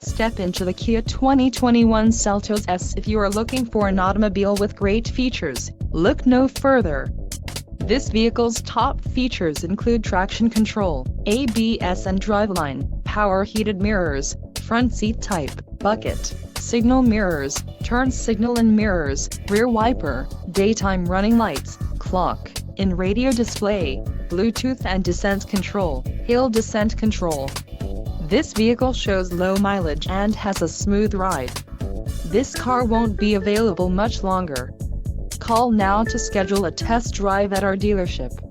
Step into the Kia 2021 Seltos S. If you are looking for an automobile with great features, look no further. This vehicle's top features include traction control, ABS and driveline, power heated mirrors, front seat type, bucket, signal mirrors, turn signal and mirrors, rear wiper, daytime running lights, clock, in-radio display, Bluetooth and descent control, hill descent control. This vehicle shows low mileage and has a smooth ride. This car won't be available much longer. Call now to schedule a test drive at our dealership.